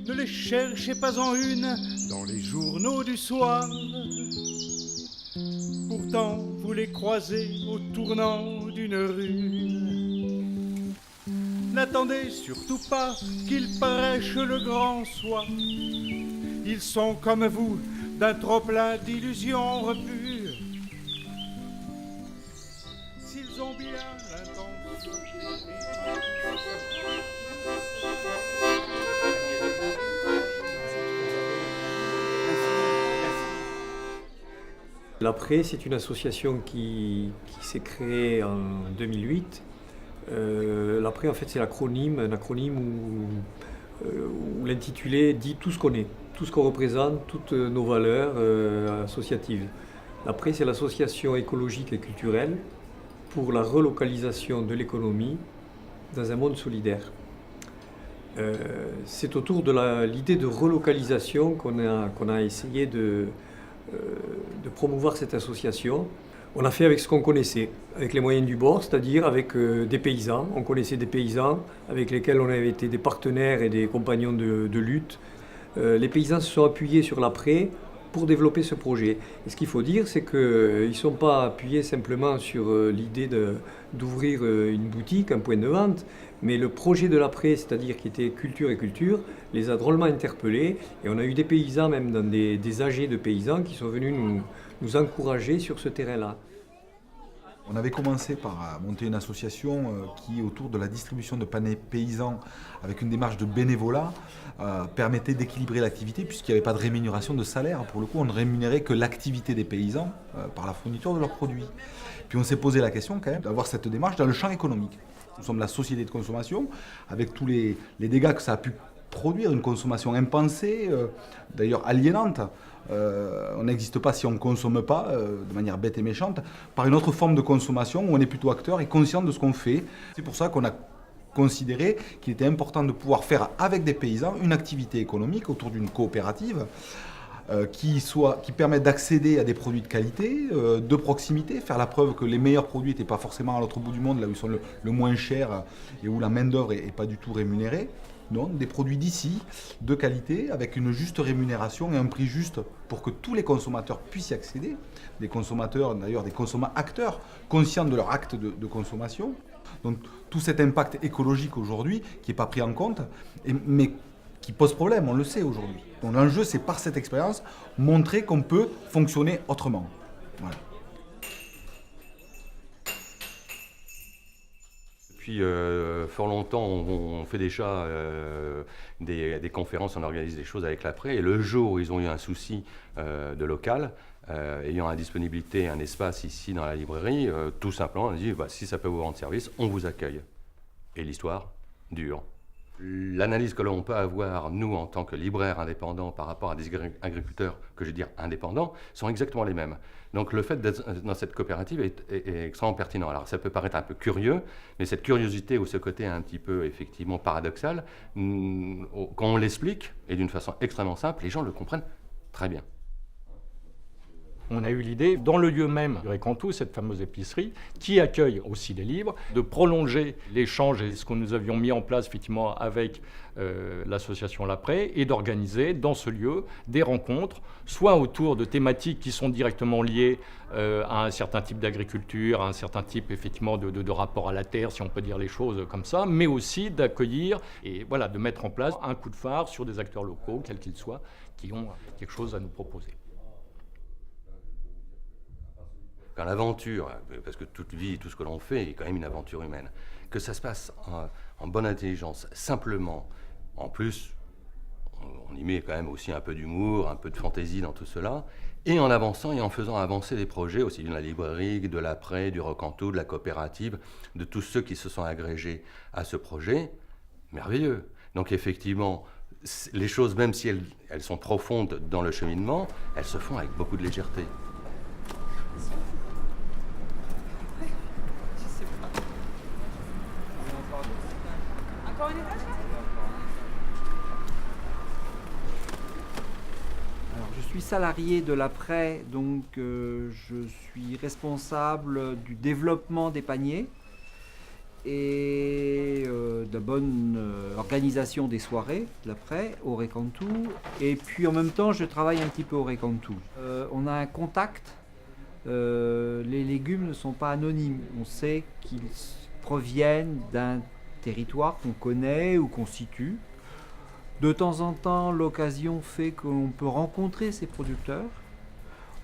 Ne les cherchez pas en une dans les journaux du soir. Pourtant, vous les croisez au tournant d'une rue. N'attendez surtout pas qu'ils prêchent le grand soir. Ils sont comme vous, d'un trop-plein d'illusions repues. S'ils ont bien l'intention. L'Après, c'est une association qui s'est créée en 2008. L'Après, en fait, c'est un acronyme où l'intitulé dit tout ce qu'on est, tout ce qu'on représente, toutes nos valeurs associatives. L'Après, c'est l'association écologique et culturelle pour la relocalisation de l'économie dans un monde solidaire. C'est autour de l'idée de relocalisation qu'on a essayé de promouvoir cette association. On a fait avec ce qu'on connaissait, avec les moyens du bord, c'est-à-dire avec des paysans. On connaissait des paysans avec lesquels on avait été des partenaires et des compagnons de lutte. Les paysans se sont appuyés sur l'Après pour développer ce projet. Et ce qu'il faut dire, c'est qu'ils ne sont pas appuyés simplement sur l'idée d'ouvrir une boutique, un point de vente, mais le projet de l'Après, c'est-à-dire qui était culture et culture, les a drôlement interpellés. Et on a eu des paysans, même dans des AG de paysans, qui sont venus nous encourager sur ce terrain-là. On avait commencé par monter une association qui, autour de la distribution de paniers paysans, avec une démarche de bénévolat, permettait d'équilibrer l'activité puisqu'il n'y avait pas de rémunération de salaire. Pour le coup, on ne rémunérait que l'activité des paysans par la fourniture de leurs produits. Puis on s'est posé la question quand même d'avoir cette démarche dans le champ économique. Nous sommes la société de consommation, avec tous les dégâts que ça a pu produire, une consommation impensée, d'ailleurs aliénante. On n'existe pas si on ne consomme pas, de manière bête et méchante, par une autre forme de consommation où on est plutôt acteur et conscient de ce qu'on fait. C'est pour ça qu'on a considéré qu'il était important de pouvoir faire avec des paysans une activité économique autour d'une coopérative qui permette d'accéder à des produits de qualité, de proximité, faire la preuve que les meilleurs produits n'étaient pas forcément à l'autre bout du monde, là où ils sont le moins chers et où la main-d'œuvre n'est pas du tout rémunérée. Non, des produits d'ici, de qualité, avec une juste rémunération et un prix juste pour que tous les consommateurs puissent y accéder. Des consommateurs, d'ailleurs des acteurs, conscients de leur acte de consommation. Donc tout cet impact écologique aujourd'hui qui n'est pas pris en compte, mais qui pose problème, on le sait aujourd'hui. Donc l'enjeu, c'est par cette expérience, montrer qu'on peut fonctionner autrement. Voilà. Depuis fort longtemps, on fait déjà des conférences, on organise des choses avec l'Après. Et le jour où ils ont eu un souci de local, ayant à disponibilité un espace ici dans la librairie, tout simplement, on a dit si ça peut vous rendre service, on vous accueille. Et l'histoire dure. L'analyse que l'on peut avoir, nous, en tant que libraires indépendants, par rapport à des agriculteurs, que je veux dire indépendants, sont exactement les mêmes. Donc le fait d'être dans cette coopérative est extrêmement pertinent. Alors ça peut paraître un peu curieux, mais cette curiosité ou ce côté un petit peu effectivement paradoxal, quand on l'explique, et d'une façon extrêmement simple, les gens le comprennent très bien. On a eu l'idée, dans le lieu même du Récantou, cette fameuse épicerie, qui accueille aussi les livres, de prolonger l'échange et ce que nous avions mis en place effectivement avec l'association L'Après, et d'organiser dans ce lieu des rencontres, soit autour de thématiques qui sont directement liées à un certain type d'agriculture, à un certain type effectivement de rapport à la terre, si on peut dire les choses comme ça, mais aussi d'accueillir et voilà, de mettre en place un coup de phare sur des acteurs locaux, quels qu'ils soient, qui ont quelque chose à nous proposer. Quand l'aventure, parce que toute vie, tout ce que l'on fait est quand même une aventure humaine, que ça se passe en bonne intelligence, simplement, en plus, on y met quand même aussi un peu d'humour, un peu de fantaisie dans tout cela, et en avançant et en faisant avancer des projets, aussi bien de la librairie, de l'Après, du Recantou, de la coopérative, de tous ceux qui se sont agrégés à ce projet, merveilleux. Donc effectivement, les choses, même si elles sont profondes dans le cheminement, elles se font avec beaucoup de légèreté. Je suis salarié de l'Après, donc je suis responsable du développement des paniers et de la bonne organisation des soirées de l'après au Récantou. Et puis en même temps, je travaille un petit peu au Récantou. On a un contact. Les légumes ne sont pas anonymes. On sait qu'ils proviennent d'un territoire qu'on connaît ou qu'on situe. De temps en temps, l'occasion fait qu'on peut rencontrer ces producteurs.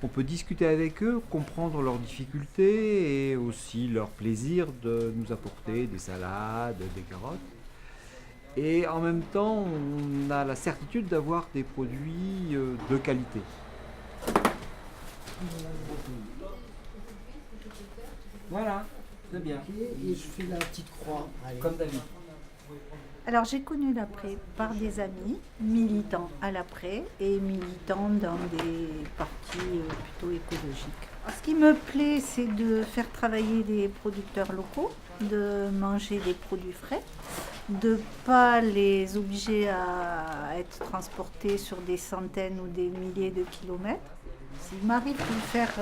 On peut discuter avec eux, comprendre leurs difficultés et aussi leur plaisir de nous apporter des salades, des carottes. Et en même temps, on a la certitude d'avoir des produits de qualité. Voilà, c'est bien. Et je fais la petite croix. Allez. Comme David. Alors j'ai connu l'après par des amis militants à l'après et militants dans des partis plutôt écologiques. Ce qui me plaît, c'est de faire travailler des producteurs locaux, de manger des produits frais, de ne pas les obliger à être transportés sur des centaines ou des milliers de kilomètres. Il m'arrive de faire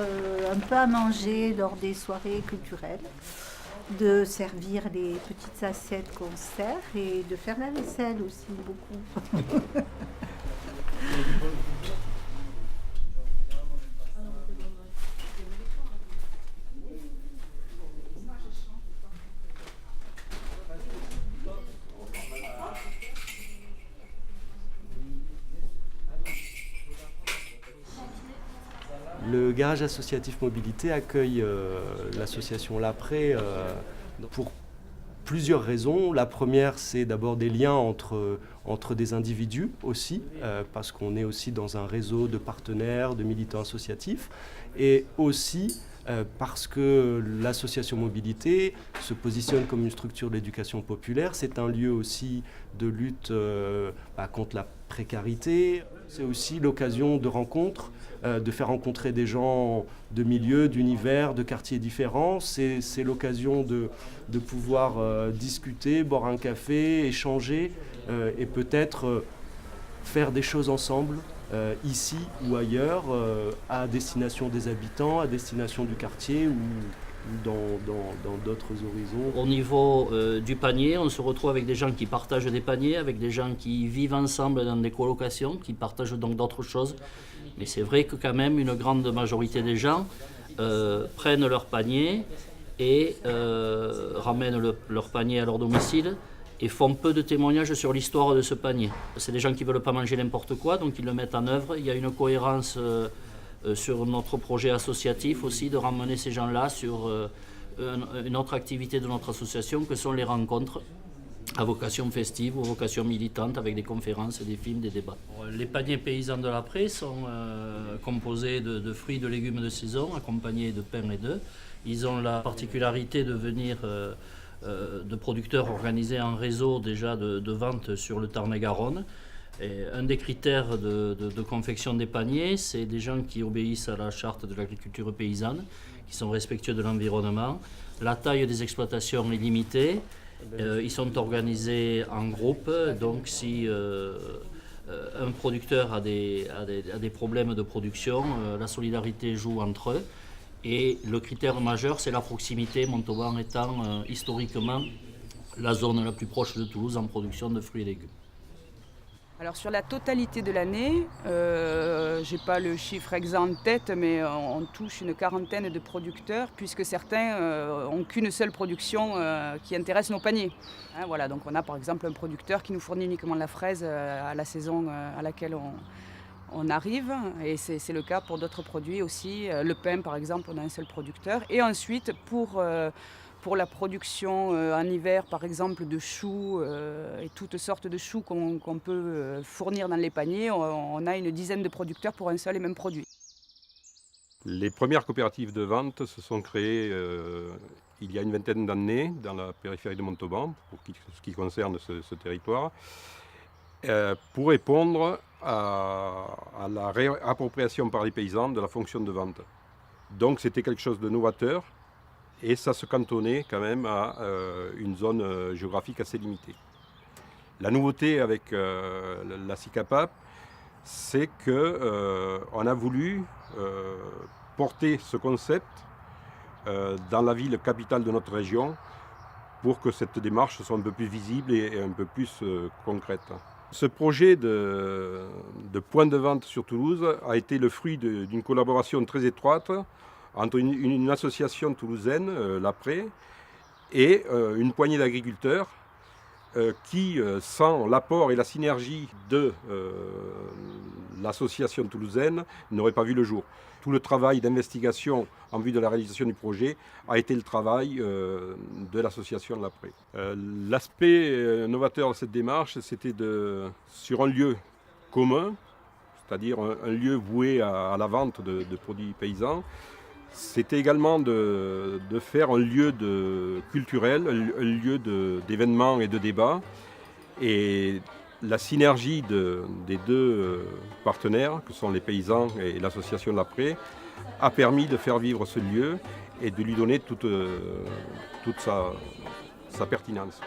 un peu à manger lors des soirées culturelles, de servir les petites assiettes qu'on sert et de faire la vaisselle aussi beaucoup. Le garage associatif mobilité accueille l'association L'Après pour plusieurs raisons. La première, c'est d'abord des liens entre des individus aussi, parce qu'on est aussi dans un réseau de partenaires, de militants associatifs, et aussi parce que l'association Mobilité se positionne comme une structure de l'éducation populaire. C'est un lieu aussi de lutte contre la précarité. C'est aussi l'occasion de rencontres, de faire rencontrer des gens de milieux, d'univers, de quartiers différents. C'est l'occasion de pouvoir discuter, boire un café, échanger et peut-être faire des choses ensemble, ici ou ailleurs, à destination des habitants, à destination du quartier ou dans d'autres horizons. Au niveau du panier, on se retrouve avec des gens qui partagent des paniers, avec des gens qui vivent ensemble dans des colocations, qui partagent donc d'autres choses. Mais c'est vrai que quand même une grande majorité des gens prennent leur panier et ramènent leur panier à leur domicile et font peu de témoignages sur l'histoire de ce panier. C'est des gens qui ne veulent pas manger n'importe quoi, donc ils le mettent en œuvre. Il y a une cohérence sur notre projet associatif aussi, de ramener ces gens-là sur une autre activité de notre association que sont les rencontres à vocation festive ou à vocation militante avec des conférences, des films, des débats. Les paniers paysans de l'après sont composés de fruits et de légumes de saison accompagnés de pain et d'œufs. Ils ont la particularité de venir de producteurs organisés en réseau déjà de vente sur le Tarn-et-Garonne. Et un des critères de confection des paniers, c'est des gens qui obéissent à la charte de l'agriculture paysanne, qui sont respectueux de l'environnement. La taille des exploitations est limitée. Ils sont organisés en groupe, donc si un producteur a des problèmes de production, la solidarité joue entre eux. Et le critère majeur, c'est la proximité, Montauban étant historiquement la zone la plus proche de Toulouse en production de fruits et légumes. Alors sur la totalité de l'année, je n'ai pas le chiffre exact en tête, mais on touche une quarantaine de producteurs, puisque certains n'ont qu'une seule production qui intéresse nos paniers. Hein, voilà, donc on a par exemple un producteur qui nous fournit uniquement la fraise à la saison à laquelle on arrive, et c'est le cas pour d'autres produits aussi. Le pain par exemple, on a un seul producteur. Et ensuite pour la production en hiver, par exemple, de choux et toutes sortes de choux qu'on peut fournir dans les paniers, on a une dizaine de producteurs pour un seul et même produit. Les premières coopératives de vente se sont créées il y a une vingtaine d'années dans la périphérie de Montauban, pour ce qui concerne ce territoire, pour répondre à la réappropriation par les paysans de la fonction de vente. Donc c'était quelque chose de novateur. Et ça se cantonnait quand même à une zone géographique assez limitée. La nouveauté avec la CICAPAP, c'est qu'on a voulu porter ce concept dans la ville capitale de notre région pour que cette démarche soit un peu plus visible et un peu plus concrète. Ce projet de point de vente sur Toulouse a été le fruit d'une collaboration très étroite entre une association toulousaine, l'Après, et une poignée d'agriculteurs qui, sans l'apport et la synergie de l'association toulousaine, n'auraient pas vu le jour. Tout le travail d'investigation en vue de la réalisation du projet a été le travail de l'association L'Après. L'aspect novateur de cette démarche, c'était sur un lieu commun, c'est-à-dire un lieu voué à la vente de produits paysans. C'était également de faire un lieu culturel, un lieu d'événements et de débats. Et la synergie des deux partenaires, que sont les paysans et l'association L'Après, a permis de faire vivre ce lieu et de lui donner toute sa pertinence.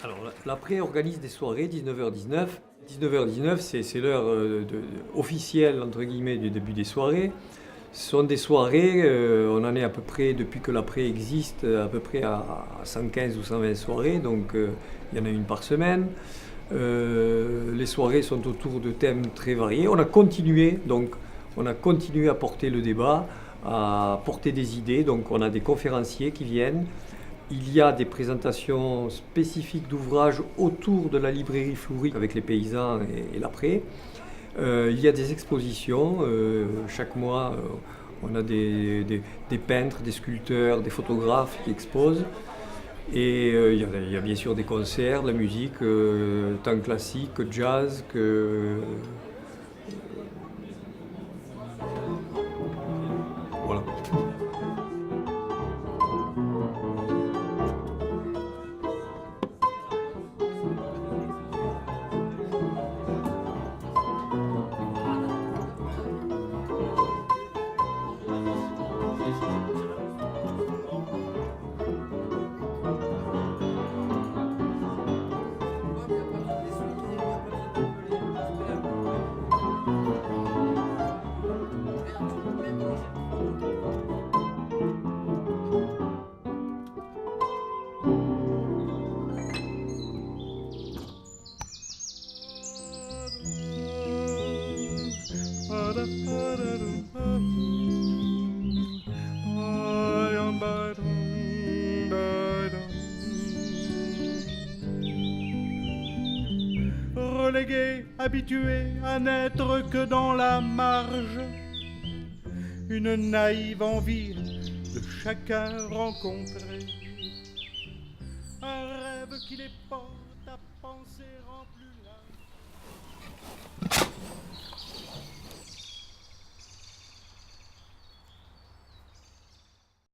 Alors, l'Après organise des soirées 19h19. 19h19, c'est l'heure officielle, entre guillemets, du début des soirées. Ce sont des soirées, on en est à peu près, depuis que l'Après existe, à peu près à 115 ou 120 soirées, donc il y en a une par semaine. Les soirées sont autour de thèmes très variés. On a continué à porter le débat, à porter des idées, donc on a des conférenciers qui viennent. Il y a des présentations spécifiques d'ouvrages autour de la librairie Floury avec les paysans et l'Après. Il y a des expositions. Chaque mois, on a des peintres, des sculpteurs, des photographes qui exposent. Et il y a bien sûr des concerts, de la musique, tant classique que jazz, que... Voilà. Relégué, habitué à n'être que dans la marge, une naïve envie de chacun rencontrer, un rêve qui les porte